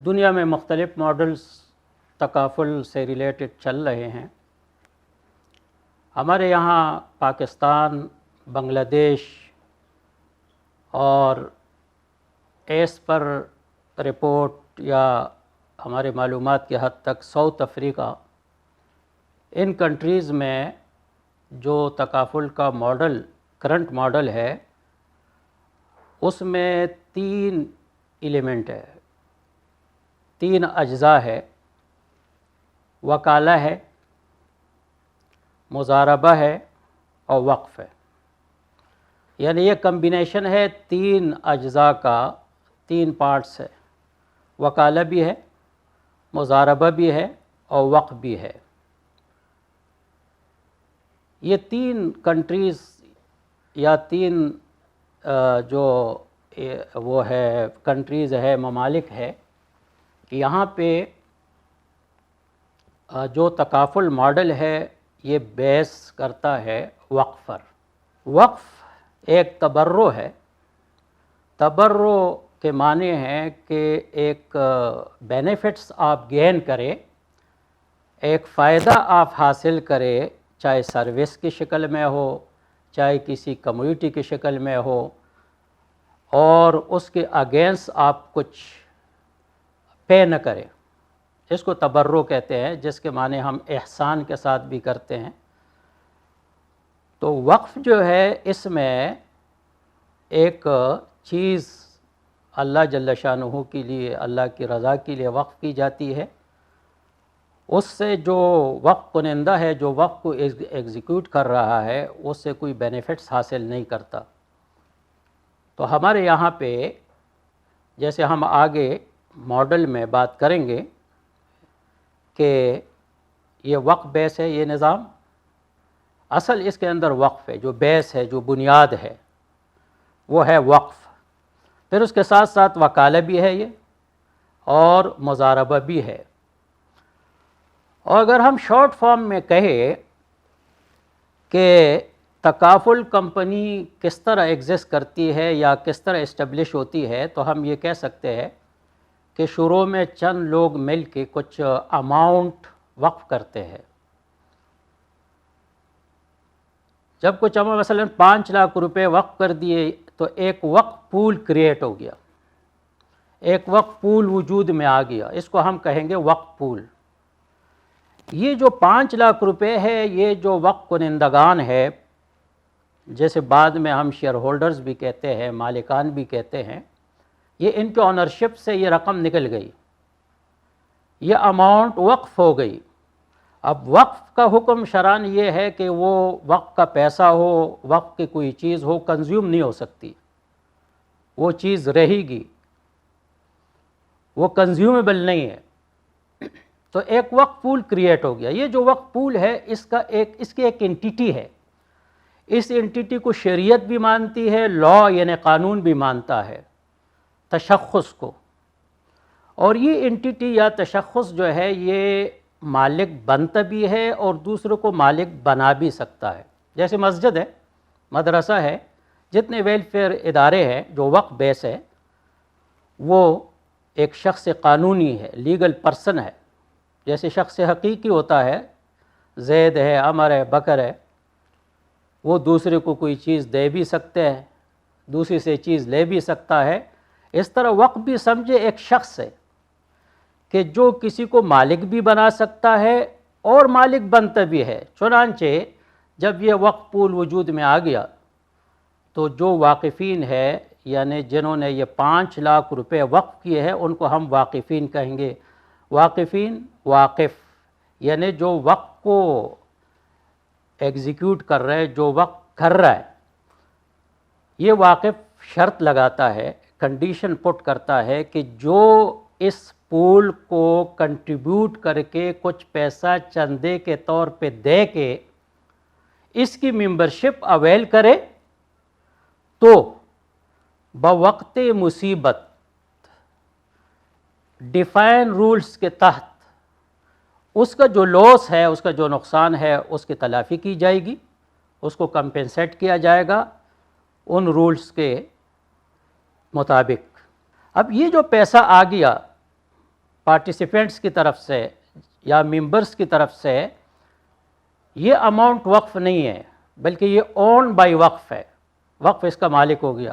دنیا میں مختلف ماڈلز تکافل سے ریلیٹڈ چل رہے ہیں. ہمارے یہاں پاکستان، بنگلہ دیش اور ایس پر رپورٹ یا ہمارے معلومات کی حد تک ساؤتھ افریقہ، ان کنٹریز میں جو تکافل کا ماڈل کرنٹ ماڈل ہے اس میں 3 ایلیمنٹ ہے، 3 اجزاء ہے. وکالہ ہے، مضاربہ ہے اور وقف ہے. یعنی یہ کمبینیشن ہے 3 اجزاء کا، 3 پارٹس ہے. وکالہ بھی ہے، مضاربہ بھی ہے اور وقف بھی ہے. یہ 3 کنٹریز یا 3 جو وہ ہے کنٹریز ہے، ممالک ہے، یہاں پہ جو تکافل ماڈل ہے یہ بیس کرتا ہے وقف پر. وقف ایک تبرع ہے. تبرع کے معنی ہیں کہ ایک بینیفٹس آپ گین کریں، ایک فائدہ آپ حاصل کریں، چاہے سروس کی شکل میں ہو، چاہے کسی کمیونٹی کی شکل میں ہو، اور اس کے اگینسٹ آپ کچھ پے نہ کریں. اس کو تبرع کہتے ہیں، جس کے معنی ہم احسان کے ساتھ بھی کرتے ہیں. تو وقف جو ہے اس میں ایک چیز اللہ جل شانہ کے لیے، اللہ کی رضا کے لیے وقف کی جاتی ہے. اس سے جو وقف کنندہ ہے، جو وقف کو ایگزیکیوٹ کر رہا ہے، اس سے کوئی بینیفٹس حاصل نہیں کرتا. تو ہمارے یہاں پہ جیسے ہم آگے ماڈل میں بات کریں گے کہ یہ وقف بیس ہے، یہ نظام اصل اس کے اندر وقف ہے. جو بیس ہے، جو بنیاد ہے، وہ ہے وقف. پھر اس کے ساتھ ساتھ وکالہ بھی ہے یہ، اور مضاربہ بھی ہے. اور اگر ہم شارٹ فارم میں کہیں کہ تکافل کمپنی کس طرح ایگزسٹ کرتی ہے یا کس طرح اسٹیبلش ہوتی ہے، تو ہم یہ کہہ سکتے ہیں کہ شروع میں چند لوگ مل کے کچھ اماؤنٹ وقف کرتے ہیں. جب کچھ مثلا 5 لاکھ روپے وقف کر دیے تو ایک وقف پول کریٹ ہو گیا، ایک وقف پول وجود میں آ گیا. اس کو ہم کہیں گے وقف پول. یہ جو 5 لاکھ روپے ہے، یہ جو وقف کنندگان ہے، جیسے بعد میں ہم شیئر ہولڈرز بھی کہتے ہیں، مالکان بھی کہتے ہیں، یہ ان کے آنرشپ سے یہ رقم نکل گئی، یہ اماؤنٹ وقف ہو گئی. اب وقف کا حکم شرعاً یہ ہے کہ وہ وقف کا پیسہ ہو، وقف کی کوئی چیز ہو، کنزیوم نہیں ہو سکتی، وہ چیز رہے گی، وہ کنزیومیبل نہیں ہے. تو ایک وقف پول کریٹ ہو گیا. یہ جو وقف پول ہے اس کی ایک انٹیٹی ہے. اس انٹیٹی کو شریعت بھی مانتی ہے، لا یعنی قانون بھی مانتا ہے تشخص کو. اور یہ انٹیٹی یا تشخص جو ہے یہ مالک بنتا بھی ہے اور دوسروں کو مالک بنا بھی سکتا ہے. جیسے مسجد ہے، مدرسہ ہے، جتنے ویلفیئر ادارے ہیں جو وقف بیس ہے، وہ ایک شخص قانونی ہے، لیگل پرسن ہے. جیسے شخص حقیقی ہوتا ہے، زید ہے، عمر ہے، بکر ہے، وہ دوسرے کو کوئی چیز دے بھی سکتے ہیں، دوسری سے چیز لے بھی سکتا ہے. اس طرح وقف بھی سمجھے ایک شخص ہے کہ جو کسی کو مالک بھی بنا سکتا ہے اور مالک بنتا بھی ہے. چنانچہ جب یہ وقف پول وجود میں آ گیا تو جو واقفین ہے، یعنی جنہوں نے یہ 5 لاکھ روپے وقف کیے ہیں، ان کو ہم واقفین کہیں گے. واقفین، واقف یعنی جو وقف کو ایگزیکیوٹ کر رہے، جو وقف کر رہا ہے. یہ واقف شرط لگاتا ہے، کنڈیشن پٹ کرتا ہے کہ جو اس پول کو کنٹریبیوٹ کر کے کچھ پیسہ چندے کے طور پہ دے کے اس کی ممبرشپ اویل کرے، تو بوقت مصیبت ڈیفائن رولز کے تحت اس کا جو لاس ہے، اس کا جو نقصان ہے، اس کی تلافی کی جائے گی، اس کو کمپنسیٹ کیا جائے گا ان رولز کے مطابق. اب یہ جو پیسہ آ گیا پارٹیسپینٹس کی طرف سے یا ممبرس کی طرف سے یہ اماؤنٹ وقف نہیں ہے، بلکہ یہ اون بائی وقف ہے، وقف اس کا مالک ہو گیا۔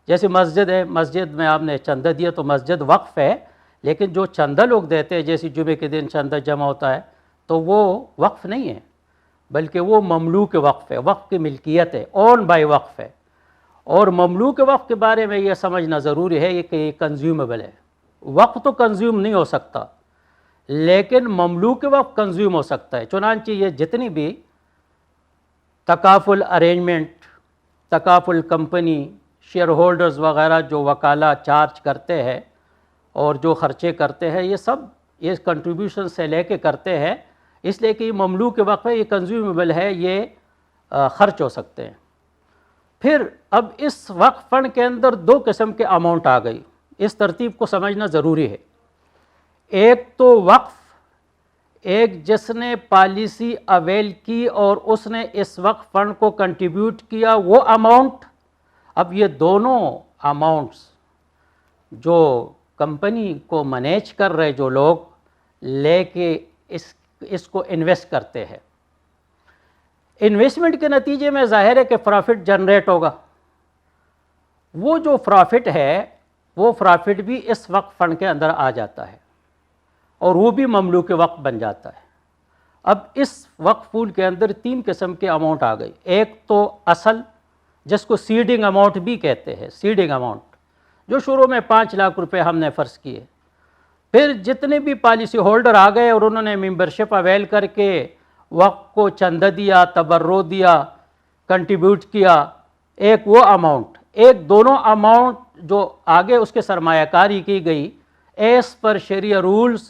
جیسے مسجد ہے، مسجد میں آپ نے چندہ دیا تو مسجد وقف ہے، لیکن جو چندہ لوگ دیتے ہیں، جیسے جمعے کے دن چندہ جمع ہوتا ہے، تو وہ وقف نہیں ہے، بلکہ وہ مملوک وقف ہے، وقف کی ملکیت ہے، اون بائی وقف ہے۔ اور مملوک وقف کے بارے میں یہ سمجھنا ضروری ہے کہ یہ کنزیومیبل ہے۔ وقف تو کنزیوم نہیں ہو سکتا، لیکن مملوک وقف کنزیوم ہو سکتا ہے۔ چنانچہ یہ جتنی بھی تکافل ارینجمنٹ، تکافل کمپنی، شیئر ہولڈرز وغیرہ جو وکالہ چارج کرتے ہیں اور جو خرچے کرتے ہیں، یہ سب یہ کنٹریبیوشن سے لے کے کرتے ہیں، اس لیے کہ یہ مملوک وقف ہے، یہ کنزیومیبل ہے، یہ خرچ ہو سکتے ہیں۔ پھر اب اس وقف فنڈ کے اندر دو قسم کے اماؤنٹ آ گئی، اس ترتیب کو سمجھنا ضروری ہے۔ ایک تو وقف، ایک جس نے پالیسی اویل کی اور اس نے اس وقف فنڈ کو کنٹریبیوٹ کیا، وہ اماؤنٹ۔ اب یہ دونوں اماؤنٹس جو کمپنی کو مینیج کر رہے جو لوگ لے کے اس کو انویسٹ کرتے ہیں، انویسٹمنٹ کے نتیجے میں ظاہر ہے کہ پرافٹ جنریٹ ہوگا۔ وہ جو پرافٹ ہے وہ پرافٹ بھی اس وقف فنڈ کے اندر آ جاتا ہے اور وہ بھی مملوک وقف بن جاتا ہے۔ اب اس وقف پول کے اندر تین قسم کے اماؤنٹ آ گئی۔ ایک تو اصل، جس کو سیڈنگ اماؤنٹ بھی کہتے ہیں، سیڈنگ اماؤنٹ، جو شروع میں 5 لاکھ روپے ہم نے فرض کیے۔ پھر جتنے بھی پالیسی ہولڈر آ گئے اور انہوں نے ممبرشپ اویل کر کے وقف کو چندہ دیا، تبرع دیا، کنٹریبیوٹ کیا، ایک وہ اماؤنٹ۔ ایک دونوں اماؤنٹ جو آگے اس کے سرمایہ کاری کی گئی ایز پر شریعہ رولز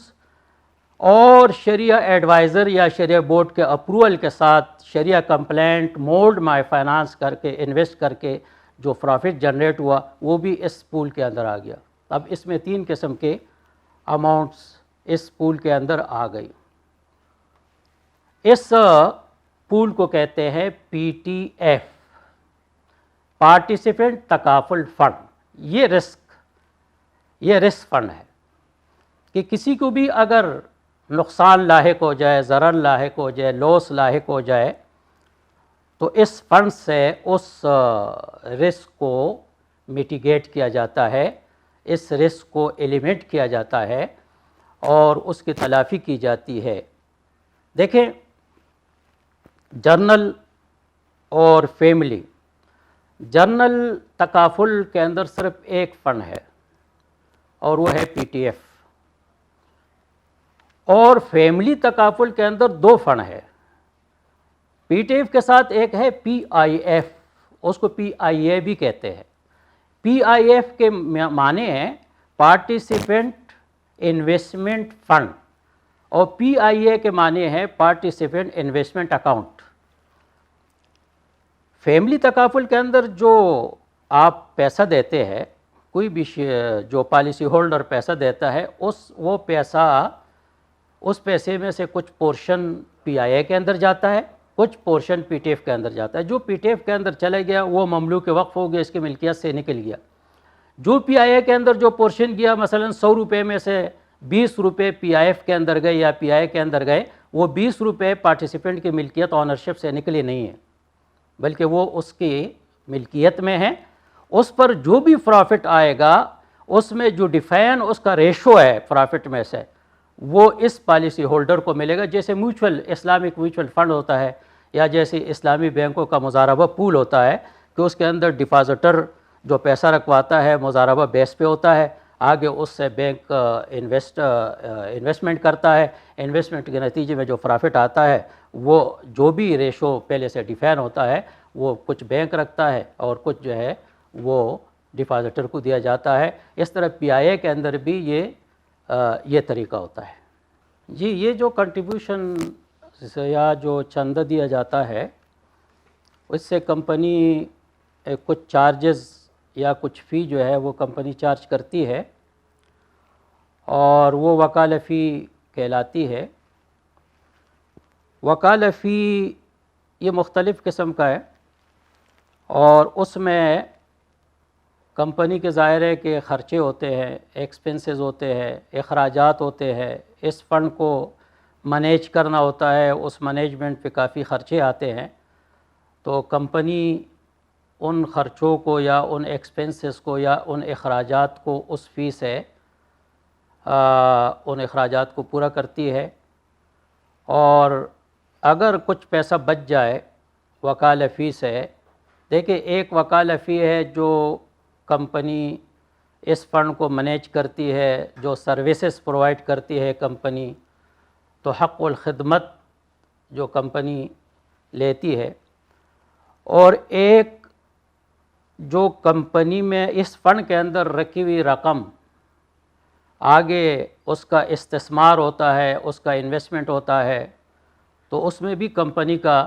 اور شریعہ ایڈوائزر یا شریعہ بورڈ کے اپروول کے ساتھ شریعہ کمپلینٹ مولڈ مائی فائنانس کر کے انویسٹ کر کے جو پرافٹ جنریٹ ہوا، وہ بھی اس پول کے اندر آ گیا۔ اب اس میں تین قسم کے اماؤنٹس اس پول کے اندر آ گئی۔ اس پول کو کہتے ہیں پی ٹی ایف، پارٹیسپینٹ تکافل فنڈ۔ یہ رسک فنڈ ہے کہ کسی کو بھی اگر نقصان لاحق ہو جائے، ضرر لاحق ہو جائے، لاس لاحق ہو جائے، تو اس فنڈ سے اس رسک کو میٹیگیٹ کیا جاتا ہے، اس رسک کو ایلیمنٹ کیا جاتا ہے اور اس کی تلافی کی جاتی ہے۔ دیکھیں، جرنل اور فیملی، جرنل تکافل کے اندر صرف ایک فنڈ ہے اور وہ ہے پی ٹی ایف، اور فیملی تکافل کے اندر دو فنڈ ہے۔ پی ٹی ایف کے ساتھ ایک ہے پی آئی ایف، اس کو پی آئی اے بھی کہتے ہیں۔ پی آئی ایف کے معنی ہیں پارٹیسپینٹ انویسٹمنٹ فنڈ، اور پی آئی اے کے معنی ہے پارٹیسپینٹ انویسٹمنٹ اکاؤنٹ۔ فیملی تکافل کے اندر جو آپ پیسہ دیتے ہیں، کوئی بھی جو پالیسی ہولڈر پیسہ دیتا ہے، وہ پیسہ، اس پیسے میں سے کچھ پورشن پی آئی اے کے اندر جاتا ہے، کچھ پورشن پی ٹی ایف کے اندر جاتا ہے۔ جو پی ٹی ایف کے اندر چلے گیا وہ مملوک وقف ہو گیا، اس کی ملکیت سے نکل گیا۔ جو پی آئی اے کے اندر جو پورشن گیا، مثلا 100 روپے میں سے 20 روپے پی آئی ایف کے اندر گئے یا پی آئی اے کے اندر گئے، وہ 20 روپے پارٹیسپینٹ کی ملکیت آنرشپ سے نکلے نہیں ہیں، بلکہ وہ اس کی ملکیت میں ہیں۔ اس پر جو بھی پرافٹ آئے گا، اس میں جو ڈیفائن اس کا ریشو ہے پرافٹ میں سے، وہ اس پالیسی ہولڈر کو ملے گا۔ جیسے اسلامک میوچل فنڈ ہوتا ہے، یا جیسے اسلامی بینکوں کا مضاربہ پول ہوتا ہے کہ اس کے اندر ڈپازٹر جو پیسہ رکھواتا ہے مضاربہ بیس پہ ہوتا ہے، آگے اس سے بینک انویسٹمنٹ کرتا ہے، انویسٹمنٹ کے نتیجے میں جو پرافٹ آتا ہے وہ جو بھی ریشو پہلے سے ڈیفائن ہوتا ہے وہ کچھ بینک رکھتا ہے اور کچھ جو ہے وہ ڈپازٹر کو دیا جاتا ہے۔ اس طرح پی آئی اے کے اندر بھی یہ طریقہ ہوتا ہے۔ جی، یہ جو کنٹریبیوشن یا جو چندہ دیا جاتا ہے، اس سے کمپنی کچھ چارجز یا کچھ فی جو ہے وہ کمپنی چارج کرتی ہے، اور وہ وکالہ فی کہلاتی ہے۔ وکالہ فی یہ مختلف قسم کا ہے، اور اس میں کمپنی کے ظاہر ہے کہ خرچے ہوتے ہیں، ایکسپنسز ہوتے ہیں، اخراجات ہوتے ہیں، اس فنڈ کو مینیج کرنا ہوتا ہے، اس مینجمنٹ پہ کافی خرچے آتے ہیں، تو کمپنی ان خرچوں کو یا ان ایکسپنسز کو یا ان اخراجات کو اس فی سے ان اخراجات کو پورا کرتی ہے، اور اگر کچھ پیسہ بچ جائے وکالہ فی سے، دیکھیں ایک وکالہ فی ہے جو کمپنی اس فنڈ کو مینیج کرتی ہے، جو سروسز پرووائڈ کرتی ہے کمپنی، تو حق الخدمت جو کمپنی لیتی ہے، اور ایک جو کمپنی میں اس فنڈ کے اندر رکھی ہوئی رقم آگے اس کا استثمار ہوتا ہے، اس کا انویسٹمنٹ ہوتا ہے، تو اس میں بھی کمپنی کا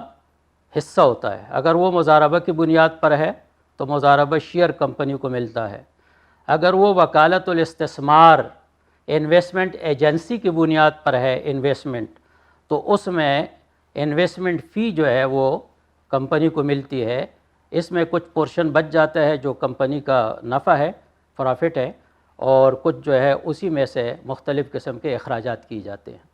حصہ ہوتا ہے۔ اگر وہ مضاربہ کی بنیاد پر ہے تو مضاربہ شیئر کمپنی کو ملتا ہے، اگر وہ وکالت الاستثمار انویسٹمنٹ ایجنسی کی بنیاد پر ہے انویسٹمنٹ، تو اس میں انویسٹمنٹ فی جو ہے وہ کمپنی کو ملتی ہے، اس میں کچھ پورشن بچ جاتا ہے جو کمپنی کا نفع ہے، پرافٹ ہے، اور کچھ جو ہے اسی میں سے مختلف قسم کے اخراجات کیے جاتے ہیں۔